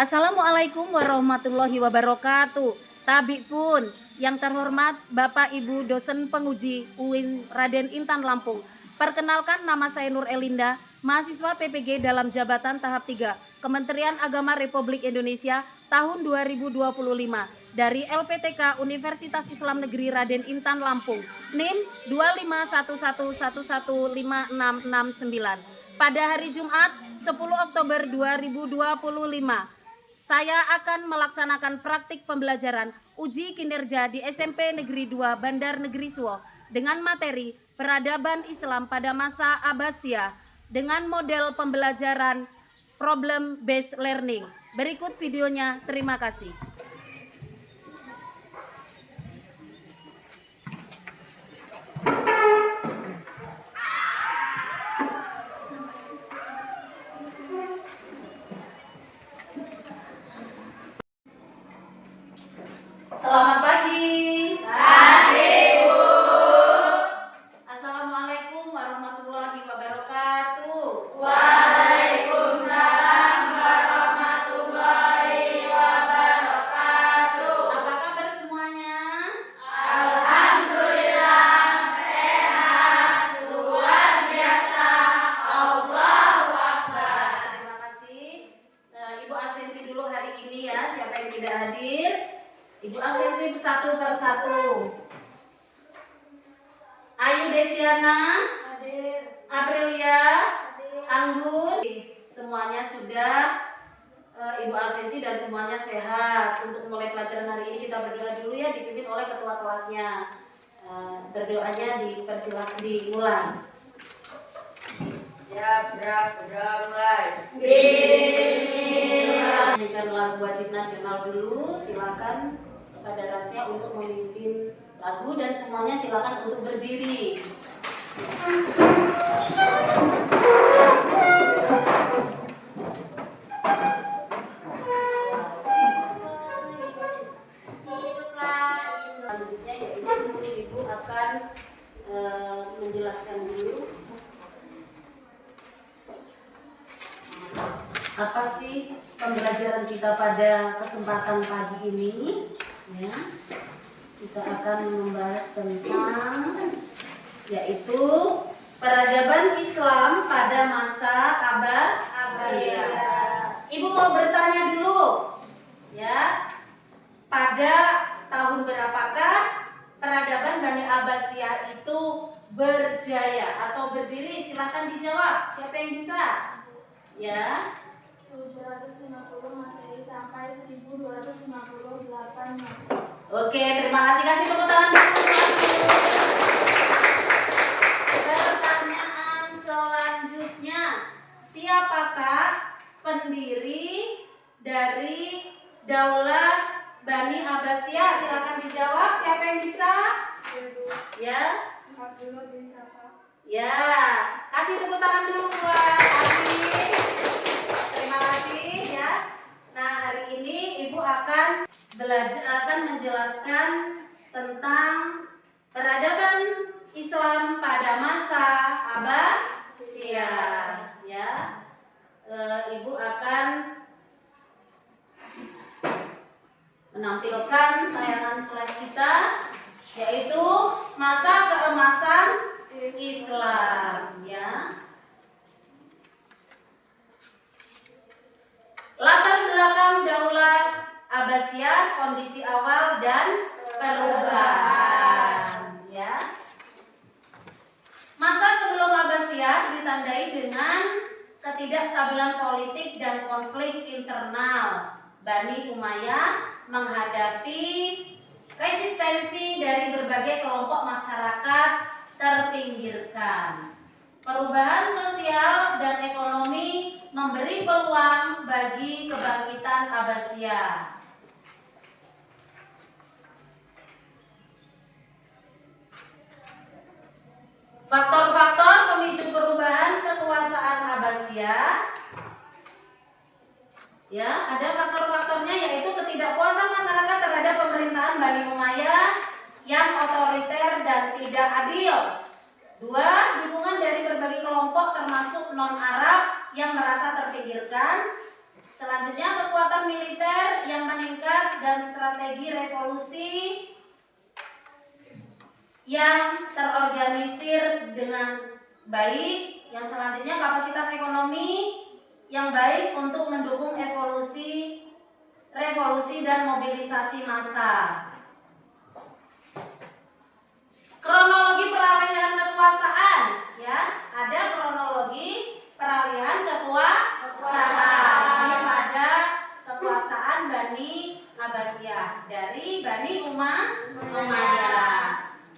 Assalamualaikum warahmatullahi wabarakatuh. Tabik pun yang terhormat Bapak Ibu dosen penguji UIN Raden Intan Lampung. Perkenalkan, nama saya Nur Elinda, mahasiswa PPG dalam jabatan tahap 3 Kementerian Agama Republik Indonesia tahun 2025 dari LPTK Universitas Islam Negeri Raden Intan Lampung, NIM 251111569. Pada hari Jumat 10 Oktober 2025, saya akan melaksanakan praktik pembelajaran uji kinerja di SMP Negeri 2 Bandar Negeri Suwoh dengan materi peradaban Islam pada masa Abbasiyah dengan model pembelajaran problem based learning. Berikut videonya, terima kasih. Selamat pagi. Pagi, Bu. Assalamualaikum warahmatullahi wabarakatuh. Waalaikumsalam warahmatullahi wabarakatuh. Apa kabar semuanya? Alhamdulillah sehat, luar biasa. Allahu Akbar. Terima kasih. Ibu absensi dulu hari ini ya. Siapa yang tidak hadir? Ibu absensi satu persatu. Ayu Destiana, Hadir. Aprilia, Anggun, semuanya sudah Ibu absensi dan semuanya sehat. Untuk mulai pelajaran hari ini kita berdoa dulu ya, dipimpin oleh ketua kelasnya. Berdoanya diulang. Siap, berdoa mulai. Bismillah. Nyanyikan lagu wajib nasional dulu. Silakan kepada Rasya untuk memimpin lagu dan semuanya silakan untuk berdiri. Selanjutnya yaitu Ibu akan menjelaskan dulu apa sih pembelajaran kita pada kesempatan pagi ini. Ya, kita akan membahas tentang yaitu peradaban Islam pada masa Abbasiyah. Ibu mau bertanya dulu, ya, pada tahun berapakah peradaban Bani Abbasiyah itu berjaya atau berdiri? Silahkan dijawab. Siapa yang bisa? Ya. 750 Masehi sampai 1258 Masehi. Oke, terima kasih. Kasih tepuk tangan dulu. Pertanyaan selanjutnya, siapakah pendiri dari Daulah Bani Abbasiyah? Silakan dijawab. Siapa yang bisa? Ya. Abdullah bin Saba. Ya, kasih tepuk tangan dulu buat Abi. Terima kasih ya. Nah, hari ini Ibu akan menjelaskan tentang peradaban Islam pada masa Abbasiyah. Ya, Ibu akan menampilkan tayangan slide kita, yaitu masa keemasan Islam. Ya. Latar belakang Daulah Abbasiyah, kondisi awal dan perubahan. Ya. Masa sebelum Abbasiyah ditandai dengan ketidakstabilan politik dan konflik internal. Bani Umayyah menghadapi resistensi dari berbagai kelompok masyarakat terpinggirkan. Perubahan sosial dan ekonomi memberi peluang bagi kebangkitan Abbasiyah. Faktor-faktor pemicu perubahan kekuasaan Abbasiyah. Ya, ada faktor-faktornya yaitu ketidakpuasan masyarakat terhadap pemerintahan Bani Umayyah yang otoriter dan tidak adil. 2. Dukungan dari berbagai kelompok termasuk non-Arab yang merasa terpinggirkan. Selanjutnya kekuatan militer yang meningkat dan strategi revolusi yang terorganisir dengan baik. Yang selanjutnya kapasitas ekonomi yang baik untuk mendukung revolusi dan mobilisasi massa. Kronologi peralihan kekuasaan, ya, ada kronologi peralihan kekuasaan pada kekuasaan Bani Abbasiyah dari Bani Umayyah.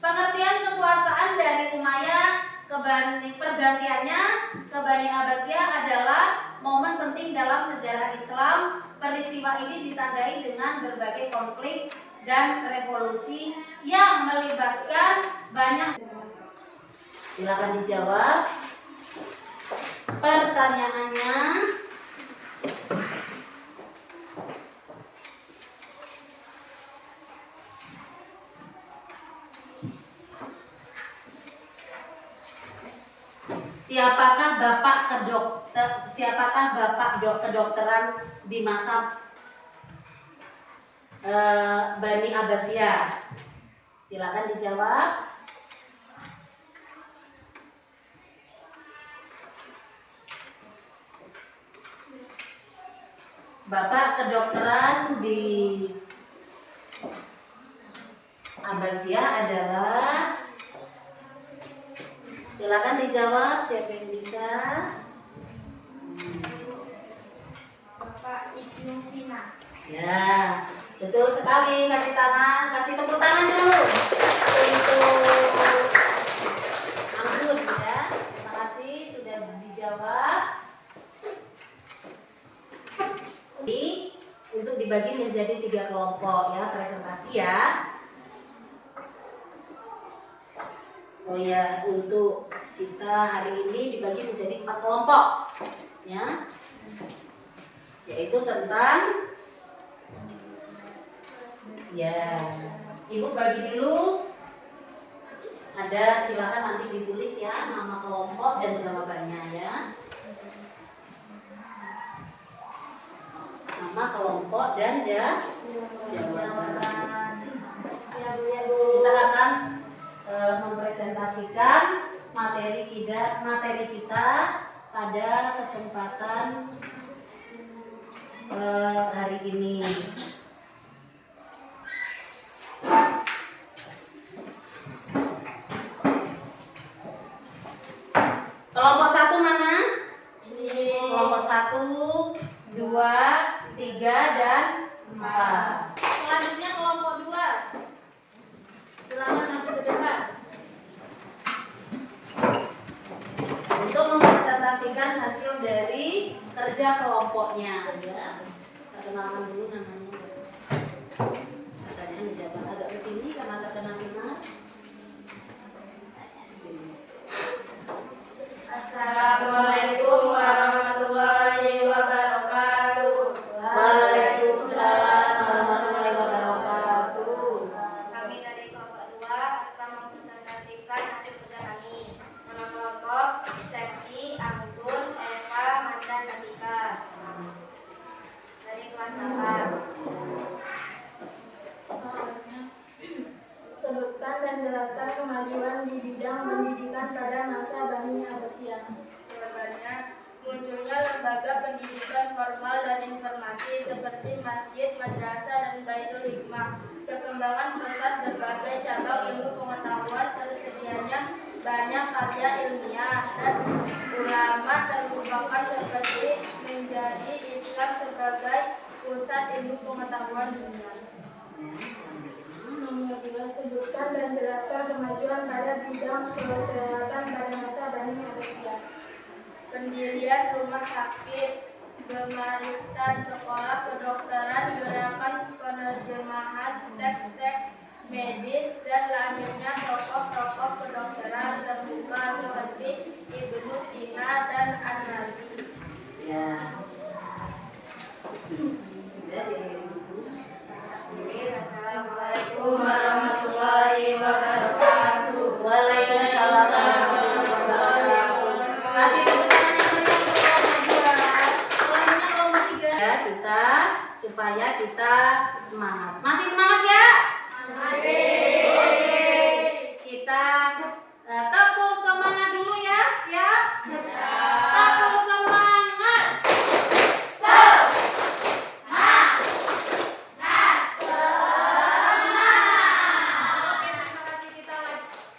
Pengertian kekuasaan dari Umayyah pergantiannya ke Bani Abbasiyah adalah momen penting dalam sejarah Islam. Peristiwa ini ditandai dengan berbagai konflik dan revolusi yang melibatkan banyak. Silakan dijawab pertanyaannya. Siapakah bapak kedokteran di masa Bani Abbasiyah? Silakan dijawab. Bapak kedokteran di Abbasiyah adalah, silakan dijawab siapa yang bisa. Bapak Ibnu Sina. Ya, betul sekali. Kasih tepuk tangan dulu untuk Anggun, ya. Terima kasih sudah dijawab. Ini untuk dibagi menjadi 3 kelompok, ya, presentasi, ya. Oh ya, untuk kita hari ini dibagi menjadi 4 kelompok, ya, yaitu tentang, ya, Ibu bagi dulu. Ada, silakan nanti ditulis, ya, nama kelompok dan jawabannya, ya. Nama kelompok dan jawaban. Kita akan mempresentasikan materi kita pada kesempatan hari ini. Kelompok 1 mana? Kelompok 1, 2, 3, dan 4. Selanjutnya kelompok 2. Silakan maju ke depan untuk mempresentasikan hasil dari kerja kelompoknya, ya. Perkenalkan dulu namanya. Pertanyaan dijawab agak ke sini karena terkena sinar. Sini. Assalamualaikum warahmatullahi wabarakatuh. Waalaikumsalam warahmatullahi wabarakatuh. Kami dari kelompok 2 akan mempresentasikan hasil kerja kami. Nama kelompok Septi, Anggun, Eva, Manda, Satika. Dari kelas 8. Sebutkan dan jelaskan kemajuan di bidang pendidikan pada masa Bani Abbasiyah. Jawabannya, munculnya lembaga pendidikan formal dan informasi seperti masjid, madrasah, dan baitul hikmah. Perkembangan pesat berbagai cabang ilmu pengetahuan, tersedianya banyak karya ilmiah, dan ulama terbukakan seperti menjadi Islam sebagai pusat ilmu pengetahuan dunia. Nomor 2, sebutkan dan jelaskan kemajuan pada bidang kesehatan pada masa Bani Abbasiyah. Pendirian rumah sakit, Gemaristan, sekolah kedokteran, gerakan penerjemahan teks-teks medis, dan lahirnya tokoh-tokoh kedokteran terbuka seperti Ibnu Sina dan An-Nazi. Ya. Sudah dari Assalamualaikum warahmatullahi wabarakatuh. Waalaikumsalam warahmatullahi wabarakatuh. Kasih tepuk tangan yang meriah untuk kelompok 2. Selanjutnya kelompok 3. Ya, supaya kita semangat. Masih semangat ya? Masih. Oke, kita tepuk semangat dulu ya. Siap? Tepuk semangat. Oke, terima kasih.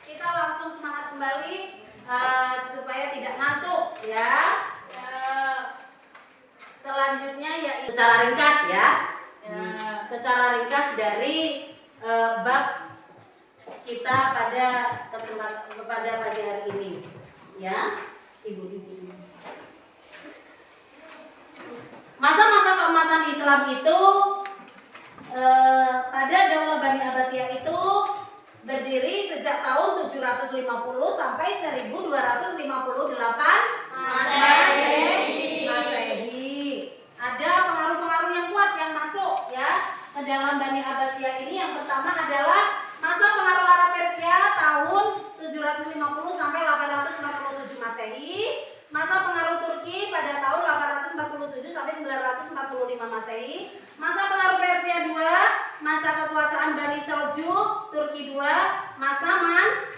Kita langsung semangat kembali supaya tidak ngantuk ya. Selanjutnya ya secara ringkas ya. Secara ringkas dari bab kita pada pagi hari ini ya, ibu. Masa-masa keemasan Islam itu pada Daulah Bani Abbasiyah itu berdiri sejak tahun 750 sampai 1258 Masehi. Ada pengaruh-pengaruh yang kuat yang masuk ya ke dalam Bani Abbasiyah ini. Yang pertama adalah masa pengaruh Arab Persia tahun 750 sampai 847 Masehi. Masa pengaruh Turki pada tahun 847 sampai 945 Masehi. Masa pengaruh Persia 2, masa kekuasaan Bani Seljuk, Turki 2, masa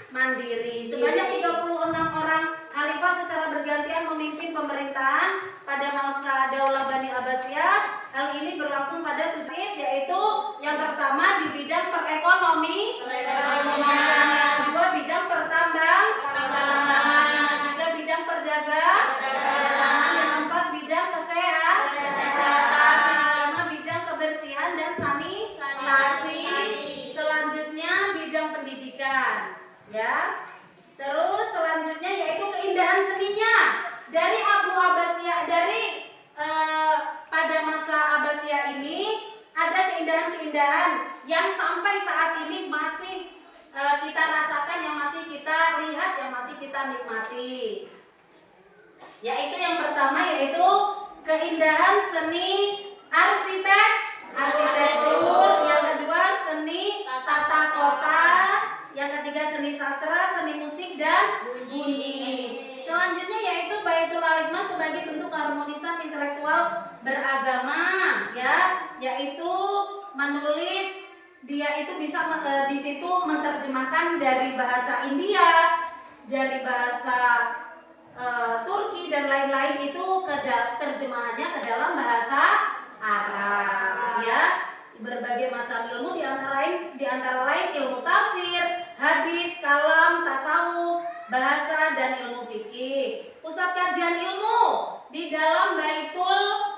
Mandiri. Sebanyak 36 orang khalifah secara bergantian memimpin pemerintahan pada masa Daulah Bani Abbasiyah. Hal ini berlangsung pada 7, yaitu yang pertama di bidang perekonomian, yang kedua bidang pertambangan, yang ketiga bidang perdagangan, yang keempat bidang kesehatan, yang kelima bidang kebersihan dan sanitasi, selanjutnya bidang pendidikan ya. Terus selanjutnya yaitu keindahan seninya dari Abu Abbasiyah, dari pada masa Abbasiyah ini ada keindahan-keindahan yang sampai saat ini masih kita rasakan, yang masih kita lihat, yang masih kita nikmati. Yaitu yang pertama yaitu keindahan seni arsitektur, yang kedua seni tata kota, yang ketiga seni sastra, seni musik dan bunyi. Selanjutnya yaitu Baitul Alimah sebagai bentuk keharmonisan intelektual beragama ya, yaitu menulis, dia itu bisa di situ menerjemahkan dari bahasa India, dari bahasa Turki dan lain-lain itu terjemahannya ke dalam bahasa Arab ya. Berbagai macam ilmu di antara lain ilmu tafsir, hadis, kalam, tasawuf, bahasa dan ilmu fikih. Pusat kajian ilmu di dalam Baitul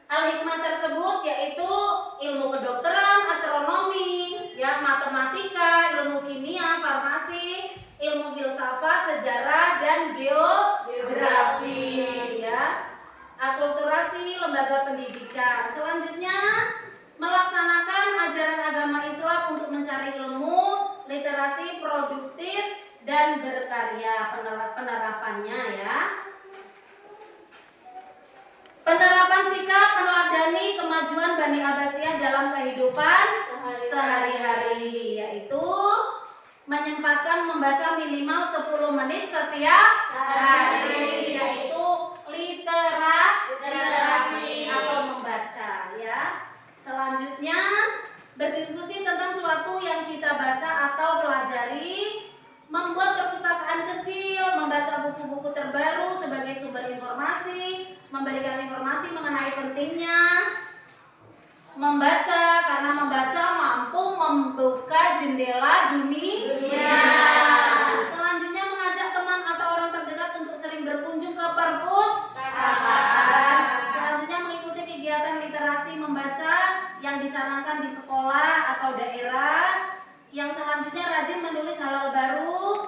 Al-Hikmah tersebut yaitu ilmu kedokteran, astronomi, ya, matematika, ilmu kimia, farmasi, ilmu filsafat, sejarah dan geografi, ya, akulturasi, lembaga pendidikan. Selanjutnya melaksanakan ajaran agama Islam untuk mencari ilmu, literasi produktif dan berkarya. Penerapannya ya. Penerapan sikap meneladani kemajuan Bani Abbasiyah dalam kehidupan sehari-hari, yaitu menyempatkan membaca minimal 10 menit setiap hari, yaitu literasi atau membaca ya. Selanjutnya berdiskusi tentang sesuatu yang kita baca atau pelajari, membuat perpustakaan kecil, membaca buku-buku terbaru sebagai sumber informasi, memberikan informasi mengenai pentingnya membaca, karena membaca mampu membuka jendela dunia. Selanjutnya mengajak teman atau orang terdekat untuk sering berkunjung ke perpustakaan. Selanjutnya mengikuti kegiatan literasi membaca yang dicanangkan di sekolah atau daerah. Yang selanjutnya rajin menulis hal-hal baru,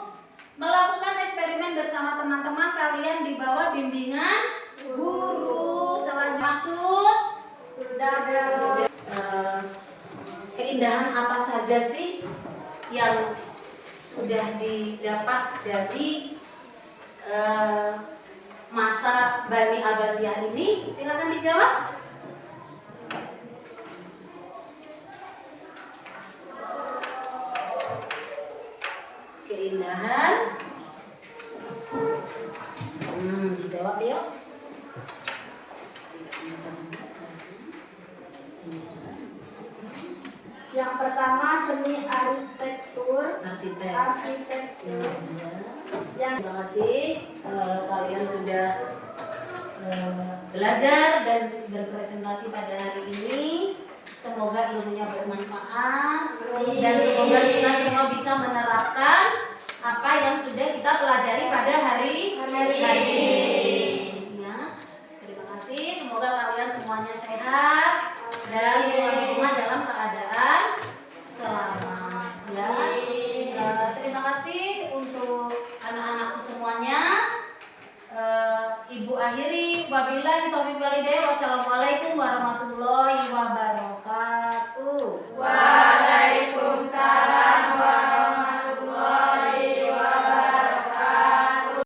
melakukan eksperimen bersama teman-teman kalian di bawah bimbingan guru. Selanjutnya maksud sudah. Keindahan apa saja sih yang sudah didapat dari masa Bani Abbasiyah ini? Silakan dijawab. Keindahan, dijawab ya. Yang pertama seni arsitektur. Arsitek. Arsitektur. Yang Terima kasih kalian sudah belajar dan berpresentasi pada hari ini. Semoga ilmunya bermanfaat dan semoga kita semua bisa menerapkan apa yang sudah kita pelajari pada hari ini. Ya, terima kasih. Semoga kalian semuanya sehat dan pulang ke rumah dalam keadaan selamat. Ya, terima kasih untuk anak-anakku semuanya. Ibu akhiri, wabillahi taufiq walhidayah. Wassalamualaikum warahmatullahi wabarakatuh.